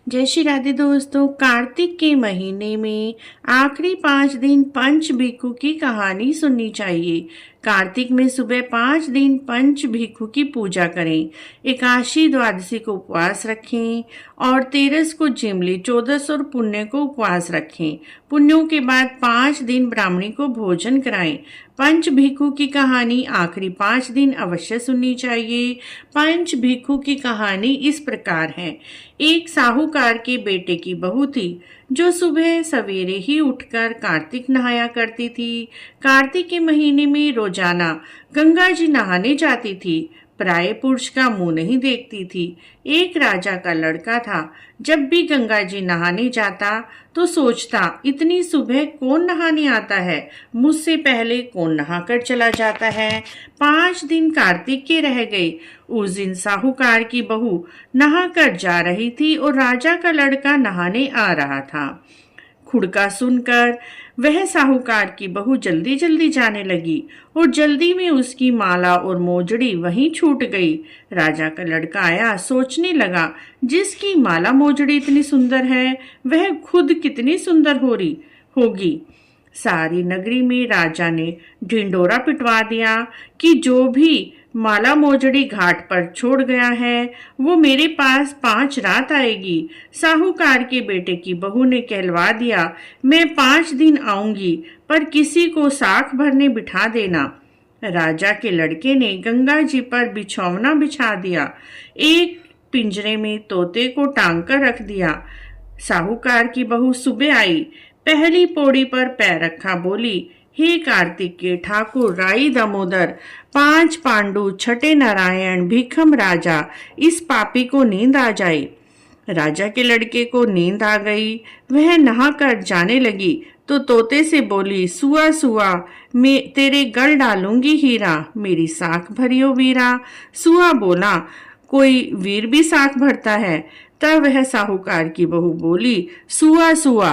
जय श्री राधे दोस्तों। कार्तिक के महीने में आखिरी 5 दिन पंच भिक्षु की कहानी सुननी चाहिए। कार्तिक में सुबह 5 दिन पंच भिक्षु की पूजा करें। एकादशी द्वादशी को उपवास रखें और तेरस को जिमली, चौदस और पुण्य को उपवास रखें। पुण्यों के बाद 5 दिन ब्राह्मणी को भोजन कराएं। पंच भिक्षु की कहानी आखिरी 5 दिन अवश्य सुननी चाहिए। पंच भिक्षु की कहानी इस प्रकार है। एक साहूकार के बेटे की बहू थी जो सुबह सवेरे ही उठकर कार्तिक नहाया करती थी। कार्तिक के महीने में रोजाना गंगा जी नहाने जाती थी। प्राय पुरुष का मुंह नहीं देखती थी। एक राजा का लड़का था। जब भी गंगा जी नहाने जाता तो सोचता, इतनी सुबह कौन नहाने आता है, मुझसे पहले कौन नहाकर चला जाता है। 5 दिन कार्तिक के रह गए। उस दिन साहूकार की बहू नहाकर जा रही थी और राजा का लड़का नहाने आ रहा था। खुड़का सुनकर वह साहूकार की बहू जल्दी जल्दी जाने लगी और जल्दी में उसकी माला और मोजड़ी वहीं छूट गई। राजा का लड़का आया, सोचने लगा, जिसकी माला मोजड़ी इतनी सुंदर है वह खुद कितनी सुंदर हो रही होगी। सारी नगरी में राजा ने ढिंडोरा पिटवा दिया कि जो भी माला मोजड़ी घाट पर छोड़ गया है वो मेरे पास 5 रात आएगी। साहूकार के बेटे की बहू ने कहलवा दिया, मैं 5 दिन आऊंगी पर किसी को साख भरने बिठा देना। राजा के लड़के ने गंगा जी पर बिछौना बिछा दिया। एक पिंजरे में तोते को टांग कर रख दिया। साहूकार की बहू सुबह आई, पहली पौड़ी पर पैर रखा, बोली, हे कार्तिक के ठाकुर राई दामोदर, 5 पांडु, छठे नारायण, भीखम राजा, इस पापी को नींद आ जाए। राजा के लड़के को नींद आ गई। वह नहाकर जाने लगी तो तोते से बोली, सुआ सुआ, मैं तेरे गल डालूंगी हीरा, मेरी साख भरियो वीरा। सुआ बोला, कोई वीर भी साख भरता है। तब वह साहूकार की बहू बोली, सुआ सुआ,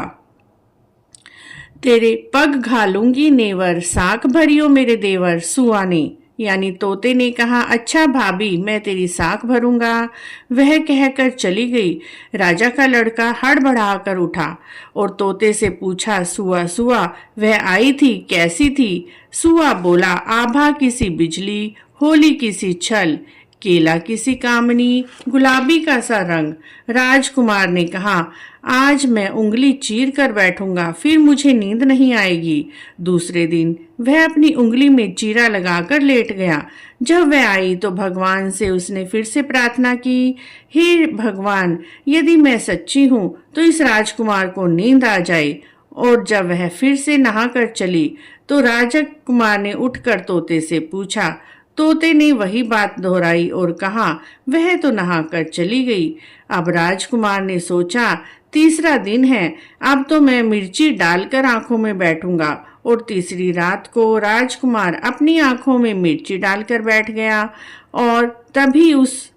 तेरे पग घालूंगी नेवर, साख भरियो मेरे देवर। सुआ ने यानी तोते ने कहा, अच्छा भाभी, मैं तेरी साख भरूंगा। वह कहकर चली गई। राजा का लड़का हड़बड़ाकर उठा और तोते से पूछा, सुआ सुआ, वह आई थी, कैसी थी? सुआ बोला, आभा किसी बिजली, होली किसी छल, केला किसी कामनी, गुलाबी का सा रंग। राजकुमार ने कहा, आज मैं उंगली चीर कर बैठूंगा, फिर मुझे नींद नहीं आएगी। दूसरे दिन वह अपनी उंगली में चीरा लगाकर लेट गया। जब वह आई तो भगवान से उसने फिर से प्रार्थना की, हे भगवान, यदि मैं सच्ची हूँ तो इस राजकुमार को नींद आ जाए। और जब वह फिर से नहाकर चली तो राजकुमार ने उठकर तोते से पूछा। तोते ने वही बात दोहराई और कहा, वह तो नहाकर चली गई। अब राजकुमार ने सोचा, तीसरा दिन है, अब तो मैं मिर्ची डालकर आंखों में बैठूंगा। और तीसरी रात को राजकुमार अपनी आंखों में मिर्ची डालकर बैठ गया और तभी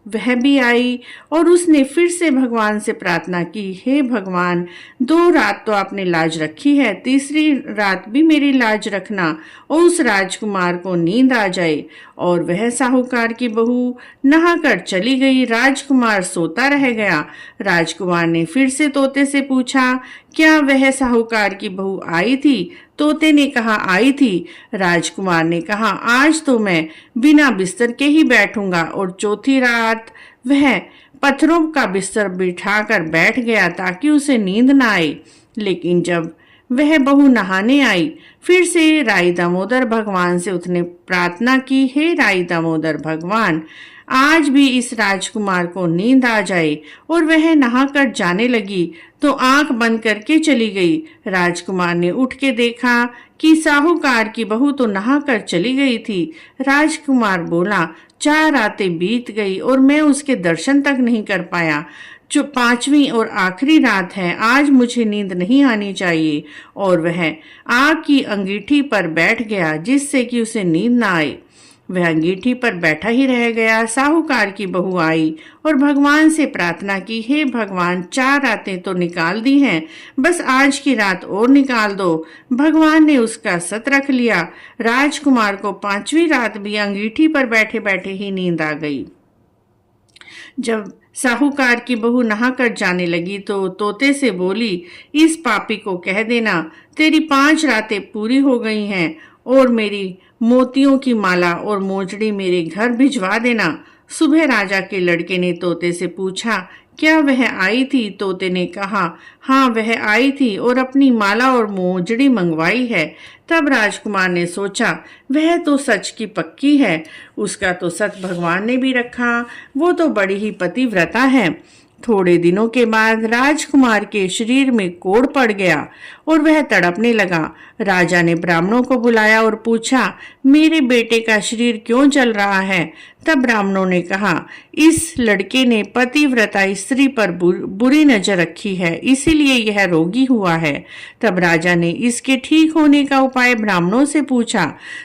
वह भी आई और उसने फिर से भगवान से प्रार्थना की, हे भगवान, 2 रात तो आपने लाज रखी है, तीसरी रात भी मेरी लाज रखना और उस राजकुमार को नींद आ जाए। और वह साहूकार की बहू नहाकर चली गई। राजकुमार सोता रह गया। राजकुमार ने फिर से तोते से पूछा, क्या वह साहूकार की बहू आई थी? तोते ने कहा, आई थी। राजकुमार ने कहा, आज तो मैं बिना बिस्तर के ही बैठूंगा। और चौथी रात वह पत्थरों का बिस्तर बिठाकर बैठ गया ताकि उसे नींद न आए। लेकिन जब वह बहू नहाने आई, फिर से राई दामोदर भगवान से उसने प्रार्थना की, हे राई दामोदर भगवान, आज भी इस राजकुमार को नींद आ जाए। और वह नहाकर जाने लगी तो आंख बंद करके चली गई। राजकुमार ने उठ के देखा कि साहूकार की बहू तो नहाकर चली गई थी। राजकुमार बोला, 4 रातें बीत गई और मैं उसके दर्शन तक नहीं कर पाया। जो 5वीं और आखिरी रात है, आज मुझे नींद नहीं आनी चाहिए। और वह आग की अंगीठी पर बैठ गया जिससे कि उसे नींद ना आए। वह अंगीठी पर बैठा ही रह गया। साहूकार की बहू आई और भगवान से प्रार्थना की, हे भगवान, 4 रातें तो निकाल दी हैं, बस आज की रात और निकाल दो। भगवान ने उसका सत रख लिया। राजकुमार को 5वीं रात भी अंगीठी पर बैठे बैठे ही नींद आ गई। जब साहूकार की बहू नहाकर जाने लगी तो तोते से बोली, इस पापी को कह देना तेरी 5 रातें पूरी हो गई हैं और मेरी मोतियों की माला और मोजड़ी मेरे घर भिजवा देना। सुबह राजा के लड़के ने तोते से पूछा, क्या वह आई थी? तोते ने कहा, हाँ वह आई थी और अपनी माला और मोजड़ी मंगवाई है। तब राजकुमार ने सोचा, वह तो सच की पक्की है, उसका तो सच भगवान ने भी रखा, वो तो बड़ी ही पतिव्रता है। थोड़े दिनों के बाद राजकुमार के शरीर में कोढ़ पड़ गया और वह तड़पने लगा। राजा ने ब्राह्मणों को बुलाया और पूछा, मेरे बेटे का शरीर क्यों जल रहा है? तब ब्राह्मणों ने कहा, इस लड़के ने पतिव्रता स्त्री पर बुरी नजर रखी है, इसीलिए यह रोगी हुआ है। तब राजा ने इसके ठीक होने का उपाय ब्राह्मणों से पूछा।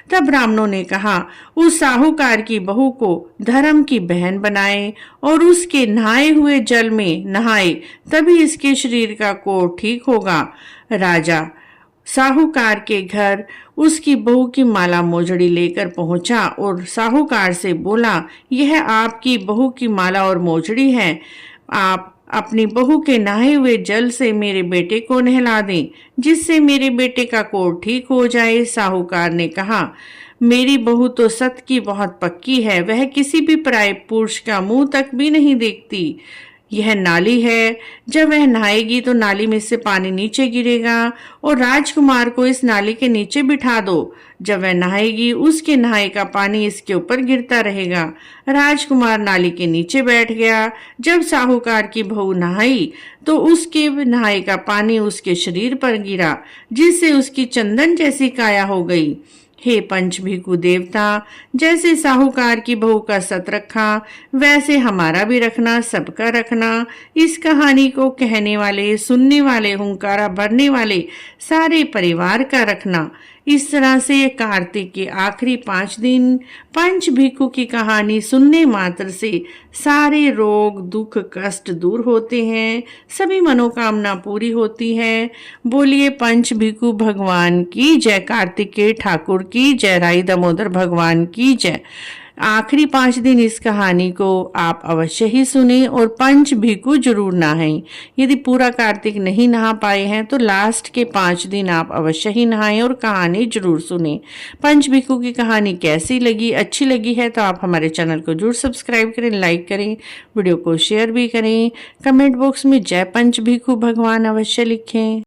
तब ब्राह्मणों ने कहा, उस साहूकार की बहू को धर्म की बहन बनाए और उसके नहाए हुए जल में नहाए, तभी इसके शरीर का कोढ़ ठीक होगा। राजा साहूकार के घर उसकी बहू की माला मोजड़ी लेकर पहुंचा और साहूकार से बोला, यह आपकी बहू की माला और मोजड़ी है, आप अपनी बहू के नहाए हुए जल से मेरे बेटे को नहला दें, जिससे मेरे बेटे का कोढ़ ठीक हो जाए। साहूकार ने कहा, मेरी बहू तो सत की बहुत पक्की है, वह किसी भी पराये पुरुष का मुंह तक भी नहीं देखती। यह नाली है, जब वह नहाएगी तो नाली में से पानी नीचे गिरेगा और राजकुमार को इस नाली के नीचे बिठा दो। जब वह नहाएगी उसके नहाए का पानी इसके ऊपर गिरता रहेगा। राजकुमार नाली के नीचे बैठ गया। जब साहूकार की बहू नहाई तो उसके नहाए का पानी उसके शरीर पर गिरा, जिससे उसकी चंदन जैसी काया हो गई। हे पंचभिखु देवता, जैसे साहूकार की बहू का सत रखा, वैसे हमारा भी रखना, सबका रखना। इस कहानी को कहने वाले, सुनने वाले, हुंकारा भरने वाले सारे परिवार का रखना। इस तरह से कार्तिक के आखिरी 5 दिन पंचभिखु की कहानी सुनने मात्र से सारे रोग, दुख, कष्ट दूर होते हैं, सभी मनोकामना पूरी होती है। बोलिए पंचभिखु भगवान की जय, कार्तिकेय ठाकुर की जय, राई दामोदर भगवान की जय। आखिरी 5 दिन इस कहानी को आप अवश्य ही सुने और पंचभिखु जरूर नहाएं। यदि पूरा कार्तिक नहीं नहा पाए हैं तो लास्ट के 5 दिन आप अवश्य ही नहाएं और कहानी जरूर सुने। पंचभिखु की कहानी कैसी लगी? अच्छी लगी है तो आप हमारे चैनल को जरूर सब्सक्राइब करें, लाइक करें, वीडियो को शेयर भी करें। कमेंट बॉक्स में जय पंचभिखु भगवान अवश्य लिखें।